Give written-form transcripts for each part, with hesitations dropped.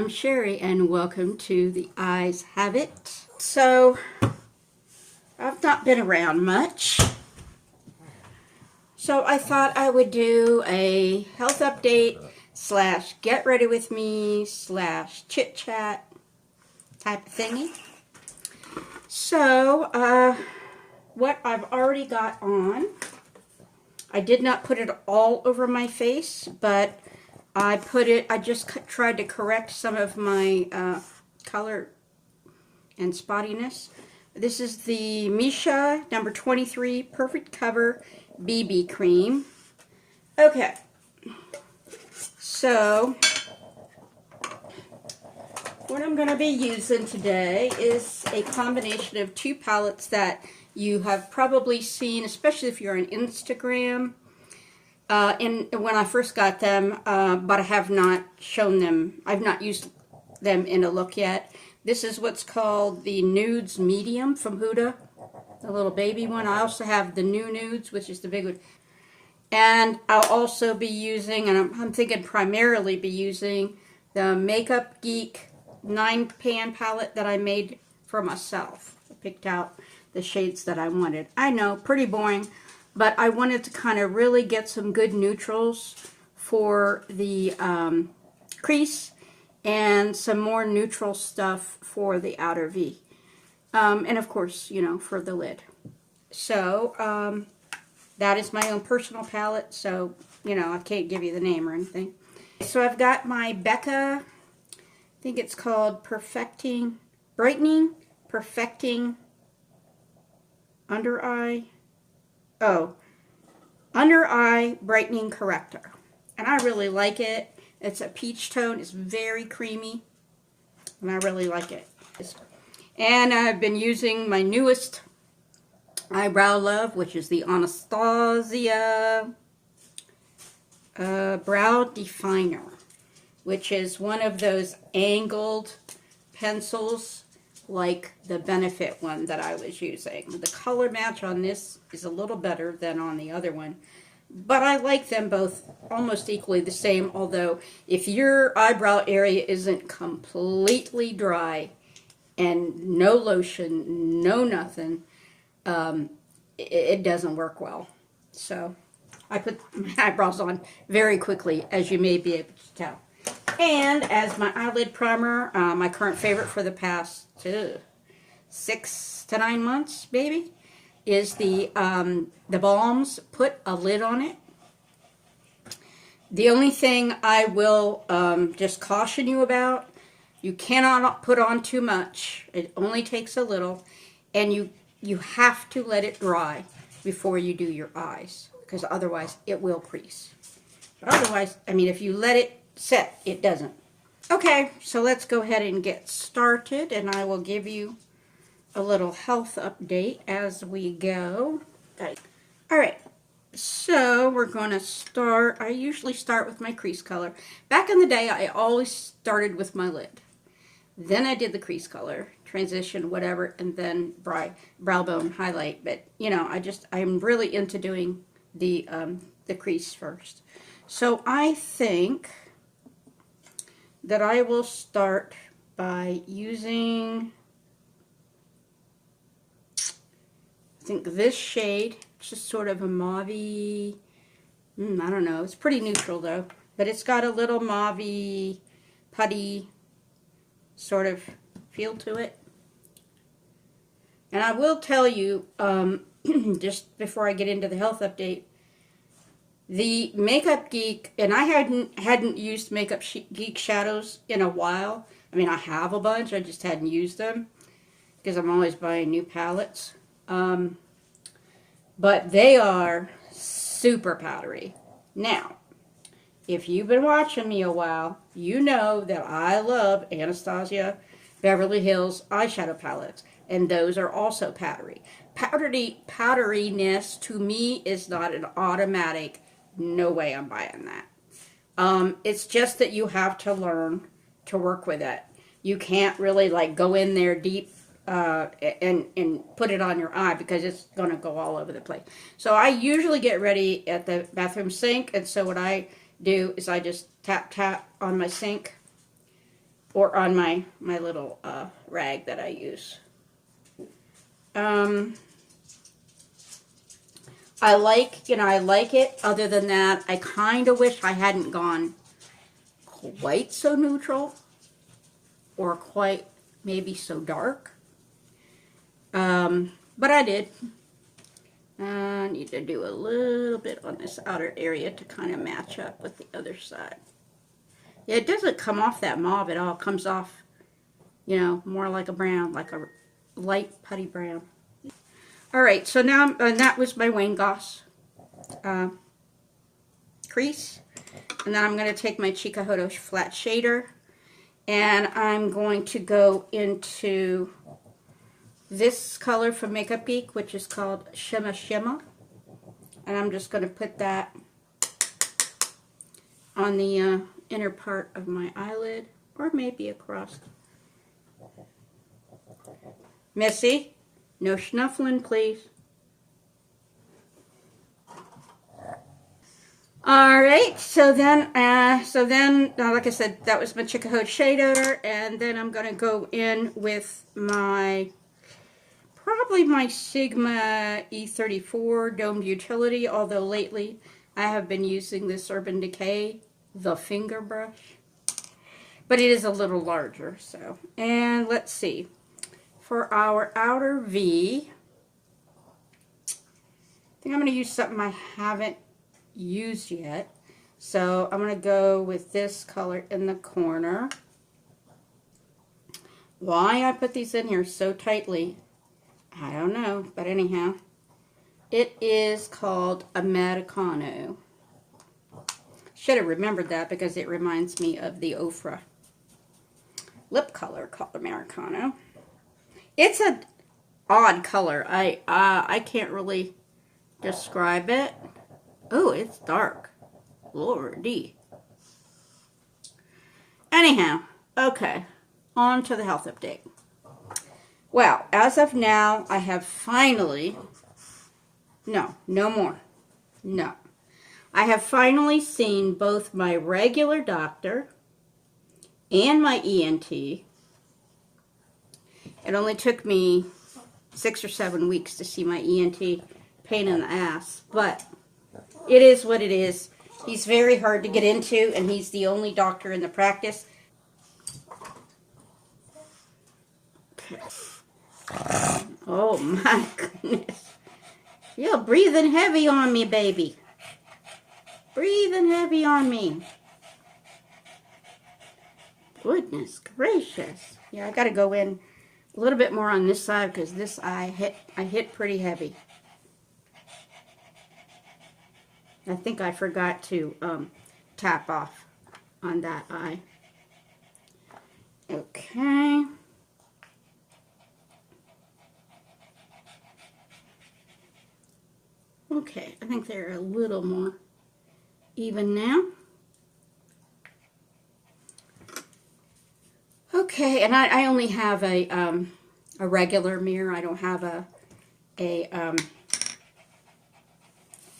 I'm Sherry and welcome to The Eyes Have It. So, I've not been around much. So I thought I would do a health update / get ready with me / chit chat type of thingy. So, what I've already got on, I did not put it all over my face, but I just tried to correct some of my color and spottiness. This is the Misha number 23 Perfect Cover BB Cream. Okay, so what I'm going to be using today is a combination of two palettes that you have probably seen, especially if you're on Instagram. When I first got them, but I have not shown them. I've not used them in a look yet. This is what's called the Nudes Medium from Huda, the little baby one. I also have the New Nudes, which is the big one. And I'll also be using, and I'm thinking primarily be using, the Makeup Geek 9-pan palette that I made for myself. I picked out the shades that I wanted. I know, pretty boring. But I wanted to kind of really get some good neutrals for the crease and some more neutral stuff for the outer V. And of course, you know, for the lid. So, that is my own personal palette. So, you know, I can't give you the name or anything. So I've got my Becca, I think it's called Brightening, Perfecting Under Eye Brightening Corrector. And I really like it. It's a peach tone. It's very creamy. And I really like it. And I've been using my newest eyebrow love, which is the Anastasia Brow Definer, which is one of those angled pencils like the Benefit one that I was using. The color match on this is a little better than on the other one, but I like them both almost equally the same, although if your eyebrow area isn't completely dry and no lotion, no nothing, it doesn't work well. So I put my eyebrows on very quickly, as you may be able to tell. And as my eyelid primer, my current favorite for the past 6 to 9 months, maybe, is the Balms Put a Lid on It. The only thing I will just caution you about, you cannot put on too much. It only takes a little, and you have to let it dry before you do your eyes, because otherwise it will crease. But otherwise, I mean, if you let it set, it doesn't. Okay, so let's go ahead and get started, and I will give you a little health update as we go. Alright, so we're going to start. I usually start with my crease color. Back in the day, I always started with my lid. Then I did the crease color, transition, whatever, and then brow bone highlight. But, you know, I'm really into doing the crease first. So I think that I will start by using, I think this shade. It's just sort of a mauve-y, I don't know, it's pretty neutral though, but it's got a little mauve-y, putty sort of feel to it. And I will tell you, just before I get into the health update, the Makeup Geek, and I hadn't used Makeup Geek shadows in a while. I mean, I have a bunch, I just hadn't used them because I'm always buying new palettes. But they are super powdery. Now, if you've been watching me a while, you know that I love Anastasia Beverly Hills eyeshadow palettes, and those are also powdery. Powderiness to me is not an automatic, no way I'm buying that. It's just that you have to learn to work with it. You can't really like go in there deep and put it on your eye because it's going to go all over the place. So I usually get ready at the bathroom sink, and so what I do is I just tap on my sink or on my little rag that I use. I like, I like it. Other than that, I kind of wish I hadn't gone quite so neutral or quite maybe so dark. But I did. I need to do a little bit on this outer area to kind of match up with the other side. Yeah, it doesn't come off that mauve at all. It comes off, more like a brown, like a light putty brown. All right, so now that was my Wayne Goss crease. And then I'm going to take my Chikuhodo flat shader, and I'm going to go into this color from Makeup Geek, which is called Shimma Shimma. And I'm just going to put that on the inner part of my eyelid, or maybe across. Missy, no snuffling, please. All right, so then, like I said, that was my Chikuhodo shader, and then I'm going to go in with probably my Sigma E34 domed utility, although lately I have been using this Urban Decay, the finger brush, but it is a little larger, so. And let's see, for our outer V, I think I'm going to use something I haven't used yet. So I'm going to go with this color in the corner. Why I put these in here so tightly, I don't know, but anyhow, it is called Americano. Should have remembered that because it reminds me of the Ofra lip color called Americano. It's an odd color. I can't really describe it. Oh, it's dark. Lordy. Anyhow, okay, on to the health update. Well, as of now, I have finally, no more. No. I have finally seen both my regular doctor and my ENT. It only took me 6 or 7 weeks to see my ENT, pain in the ass, but it is what it is. He's very hard to get into, and he's the only doctor in the practice. Oh my goodness. You're breathing heavy on me, baby. Breathing heavy on me. Goodness gracious. Yeah, I got to go in a little bit more on this side because this eye I hit pretty heavy. I think I forgot to tap off on that eye. Okay. Okay, I think they're a little more even now. Okay, and I only have a regular mirror. I don't have a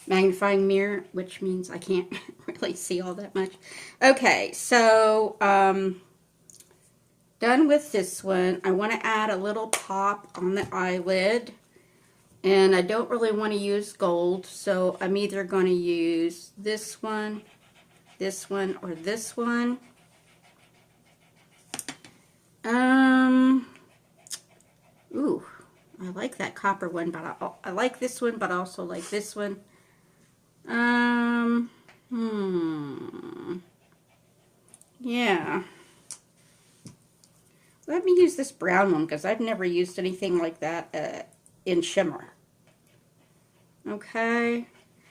magnifying mirror, which means I can't really see all that much. Okay, so done with this one. I want to add a little pop on the eyelid, and I don't really want to use gold, so I'm either going to use this one, or this one. Ooh, I like that copper one, but I like this one, but I also like this one. Yeah. Let me use this brown one because I've never used anything like that in shimmer. Okay.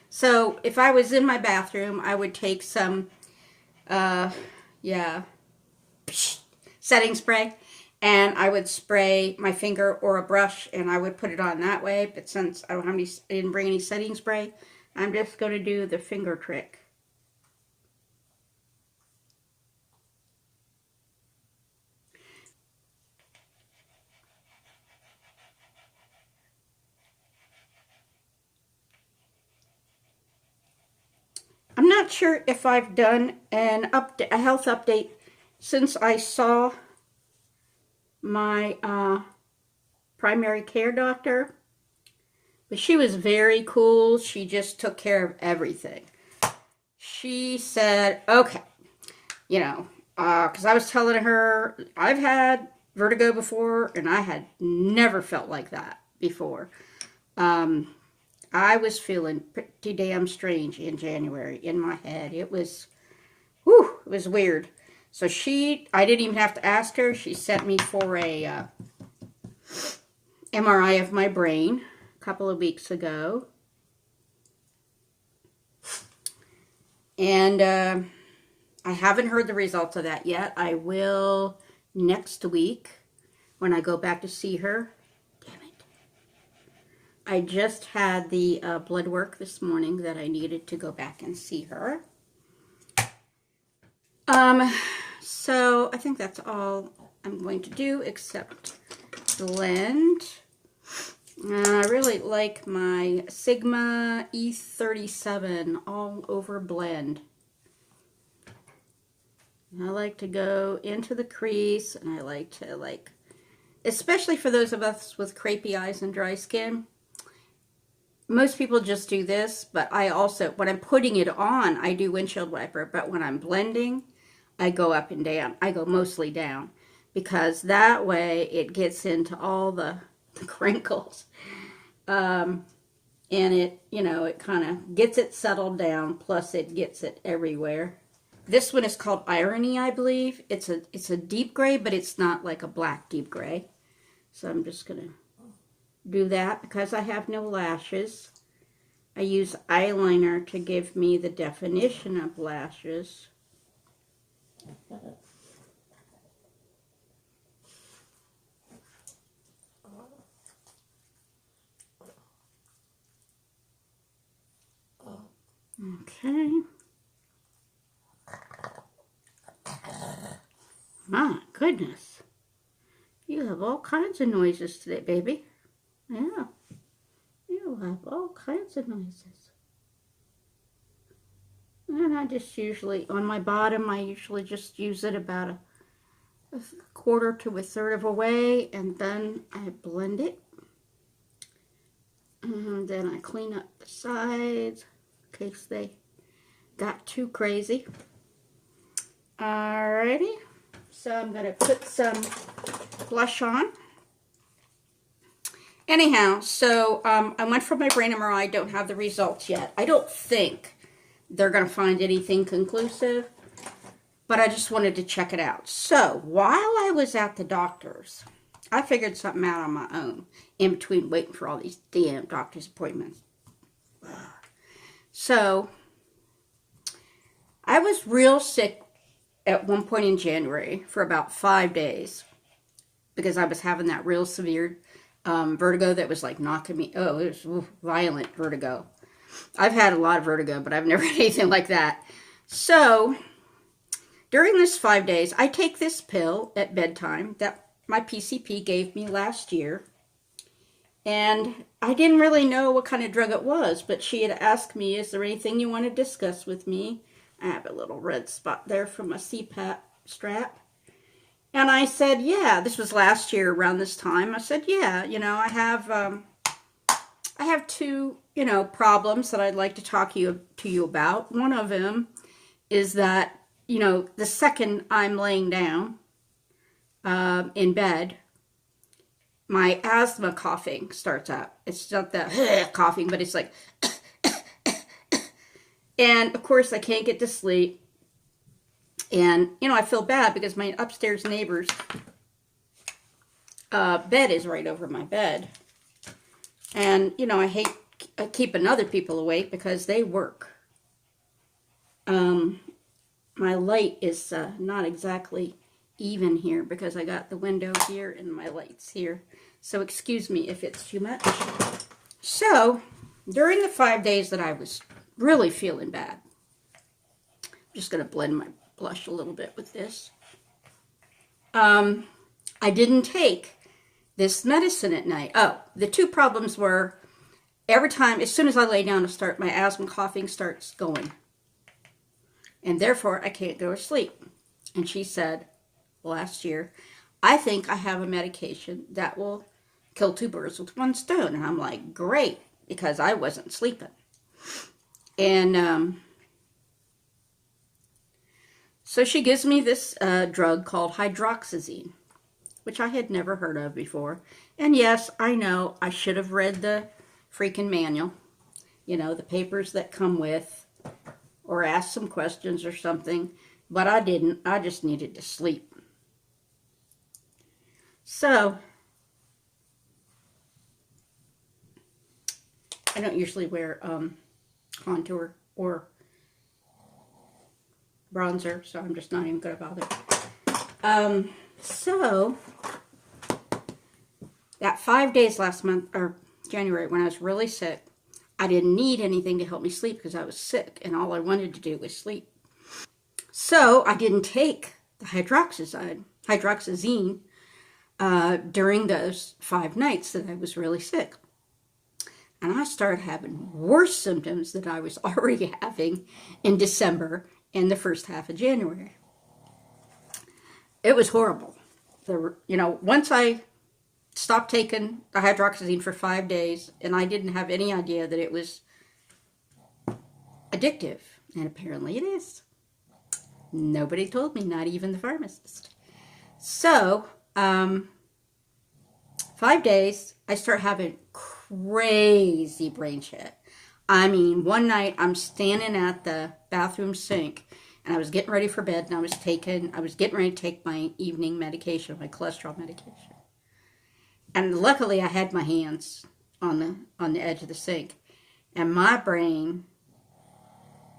So if I was in my bathroom, I would take some, setting spray, and I would spray my finger or a brush, and I would put it on that way. But since I didn't bring any setting spray, I'm just going to do the finger trick. I'm not sure if I've done a health update since I saw my primary care doctor. But she was very cool. She just took care of everything. She said, okay, you know, because I was telling her I've had vertigo before and I had never felt like that before. I was feeling pretty damn strange in January in my head. It was, whew, it was weird. So I didn't even have to ask her. She sent me for a MRI of my brain a couple of weeks ago. And I haven't heard the results of that yet. I will next week when I go back to see her. Damn it. I just had the blood work this morning that I needed to go back and see her. So I think that's all I'm going to do except blend. I really like my Sigma E37 all over blend. I like to go into the crease, and I like to, especially for those of us with crepey eyes and dry skin, most people just do this, but I also, when I'm putting it on, I do windshield wiper, but when I'm blending, I go up and down. I go mostly down, because that way it gets into all the crinkles. And it, it kind of gets it settled down, plus it gets it everywhere. This one is called Irony, I believe. It's a deep gray, but it's not like a black deep gray. So I'm just going to do that because I have no lashes. I use eyeliner to give me the definition of lashes. Okay. My goodness. You have all kinds of noises today, baby. Yeah. You have all kinds of noises. And I just usually, on my bottom, I usually just use it about a quarter to a third of a way, and then I blend it. And then I clean up the sides in case they got too crazy. Alrighty. So I'm going to put some blush on. Anyhow, so I went for my brain MRI. I don't have the results yet. I don't think they're going to find anything conclusive, but I just wanted to check it out. So while I was at the doctor's, I figured something out on my own in between waiting for all these damn doctor's appointments. So I was real sick at one point in January for about 5 days because I was having that real severe vertigo that was like knocking me. Oh, it was violent vertigo. I've had a lot of vertigo, but I've never had anything like that. So during this 5 days, I take this pill at bedtime that my PCP gave me last year. And I didn't really know what kind of drug it was, but she had asked me, is there anything you want to discuss with me? I have a little red spot there from a CPAP strap. And I said, yeah, this was last year around this time. I said, yeah, I have two, problems that I'd like to talk to you about. One of them is that, the second I'm laying down in bed, my asthma coughing starts up. It's not the coughing, but it's like, and of course I can't get to sleep. And, I feel bad because my upstairs neighbor's bed is right over my bed. And, I hate keeping other people awake because they work. My light is not exactly even here because I got the window here and my lights here. So excuse me if it's too much. So, during the 5 days that I was really feeling bad, I'm just going to blend my blush a little bit with this. I didn't take this medicine at night. Oh, the two problems were every time, as soon as I lay down to start, my asthma coughing starts going. And therefore, I can't go to sleep. And she said, last year, I think I have a medication that will kill two birds with one stone. And I'm like, great, because I wasn't sleeping. And so she gives me this drug called hydroxyzine, which I had never heard of before. And yes, I know I should have read the freaking manual, you know, the papers that come with, or asked some questions or something, but I didn't. I just needed to sleep. So, I don't usually wear contour or bronzer, so I'm just not even going to bother. So, that 5 days last month, or January, when I was really sick, I didn't need anything to help me sleep because I was sick, and all I wanted to do was sleep. So, I didn't take the hydroxyzine during those 5 nights that I was really sick. And I started having worse symptoms that I was already having in December and the first half of January. It was horrible. Once I stopped taking the hydroxyzine for 5 days, and I didn't have any idea that it was addictive. And apparently it is. Nobody told me, not even the pharmacist. So, 5 days, I start having crazy brain shit. I mean, one night I'm standing at the bathroom sink and I was getting ready for bed, and I was getting ready to take my evening medication, my cholesterol medication. And luckily I had my hands on the edge of the sink, and my brain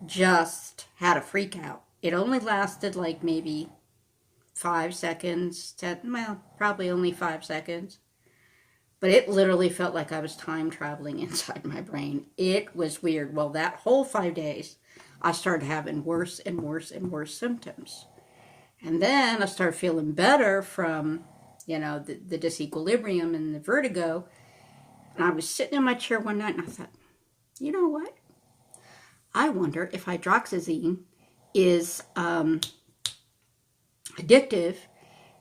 just had a freak out. It only lasted like maybe 5 seconds, probably only 5 seconds. But it literally felt like I was time traveling inside my brain. It was weird. Well, that whole 5 days, I started having worse and worse and worse symptoms. And then I started feeling better from, the disequilibrium and the vertigo. And I was sitting in my chair one night and I thought, you know what? I wonder if hydroxyzine is addictive.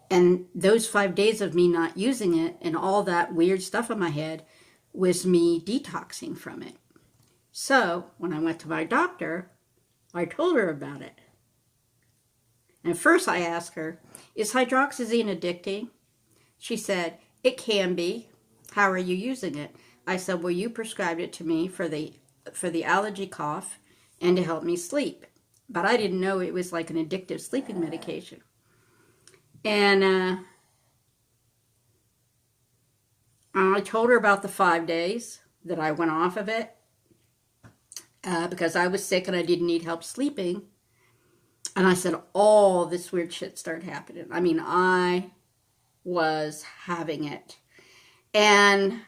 And those 5 days of me not using it and all that weird stuff in my head was me detoxing from it. So when I went to my doctor, I told her about it. And first I asked her, is hydroxyzine addicting? She said, it can be. How are you using it? I said, well, you prescribed it to me for the allergy cough and to help me sleep. But I didn't know it was like an addictive sleeping medication. And I told her about the 5 days that I went off of it because I was sick and I didn't need help sleeping. And I said all this weird shit started happening. I mean, I was having it. And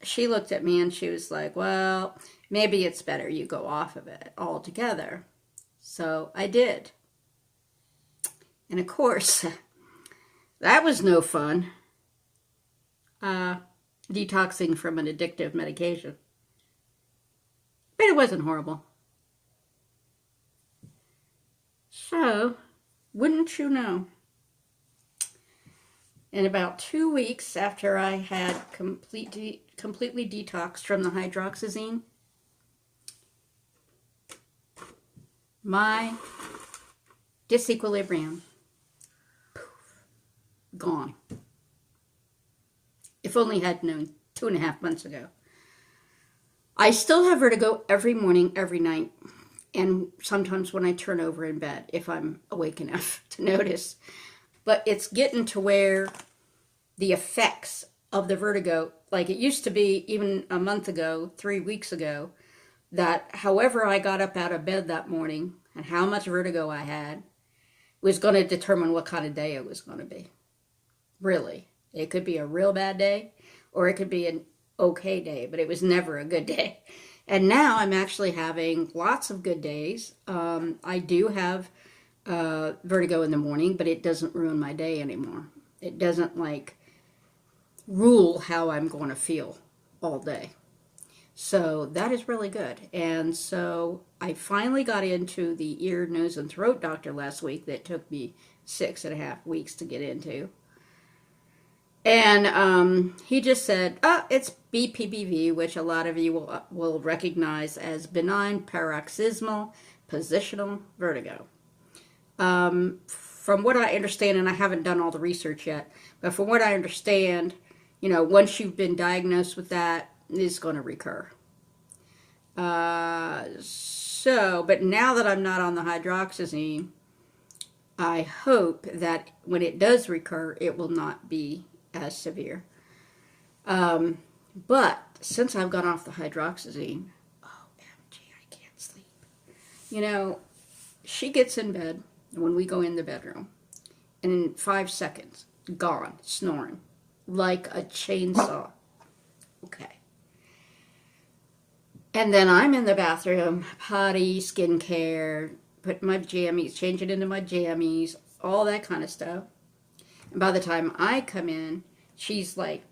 she looked at me and she was like, well, maybe it's better you go off of it altogether. So I did. And of course, that was no fun, detoxing from an addictive medication. But it wasn't horrible. So, wouldn't you know, in about 2 weeks after I had completely detoxed from the hydroxyzine, my disequilibrium, gone. If only I had known 2.5 months ago. I still have vertigo every morning, every night, and sometimes when I turn over in bed, if I'm awake enough to notice. But it's getting to where the effects of the vertigo, like it used to be even a month ago, 3 weeks ago, that however I got up out of bed that morning and how much vertigo I had was going to determine what kind of day it was going to be. Really. It could be a real bad day or it could be an okay day, but it was never a good day. And now I'm actually having lots of good days. I do have vertigo in the morning, but it doesn't ruin my day anymore. It doesn't rule how I'm going to feel all day. So that is really good. And so I finally got into the ear, nose, and throat doctor last week that took me 6.5 weeks to get into. And he just said, oh, it's BPPV, which a lot of you will recognize as benign paroxysmal positional vertigo. From what I understand, and I haven't done all the research yet, but from what I understand, once you've been diagnosed with that, it's going to recur. But now that I'm not on the hydroxyzine, I hope that when it does recur, it will not be as severe. But since I've gone off the hydroxyzine, OMG, I can't sleep. She gets in bed when we go in the bedroom, and in 5 seconds, gone, snoring, like a chainsaw. Okay. And then I'm in the bathroom, potty, skincare, putting my jammies, changing into my jammies, all that kind of stuff. And by the time I come in, she's like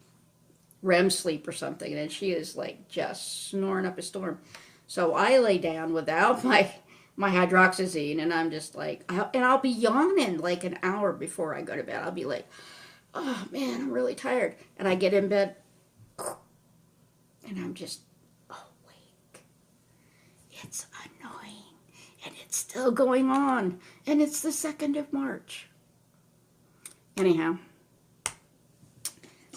REM sleep or something, and she is like just snoring up a storm. So I lay down without my hydroxyzine, and I'm just like, I'll be yawning like an hour before I go to bed. I'll be like, oh man, I'm really tired. And I get in bed, and I'm just awake. It's annoying, and it's still going on, and it's the 2nd of March. Anyhow,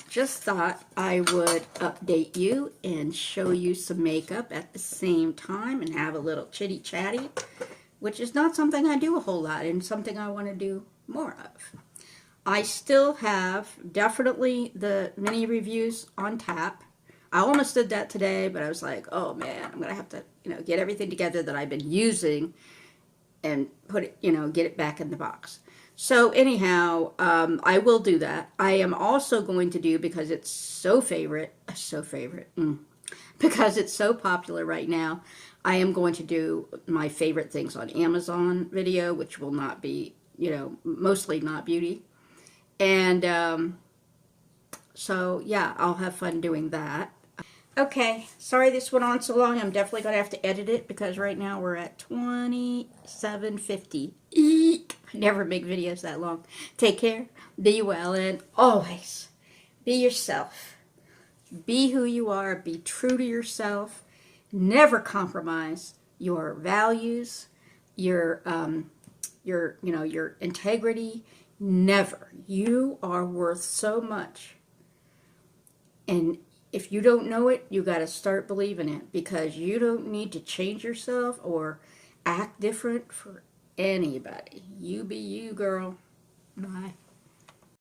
just thought I would update you and show you some makeup at the same time and have a little chitty chatty, which is not something I do a whole lot and something I want to do more of. I still have definitely the mini reviews on tap. I almost did that today, but I was like, oh man, I'm going to have to, get everything together that I've been using and put it, get it back in the box. So anyhow, I will do that. I am also going to do, because it's because it's so popular right now, I am going to do my favorite things on Amazon video, which will not be, mostly not beauty. And so yeah, I'll have fun doing that. Okay, sorry this went on so long. I'm definitely going to have to edit it because right now we're at 27:50. Eek! I never make videos that long. Take care, be well, and always be yourself. Be who you are, be true to yourself. Never compromise your values, your integrity. Never. You are worth so much. And if you don't know it, you got to start believing it, because you don't need to change yourself or act different for anybody. You be you, girl. Bye.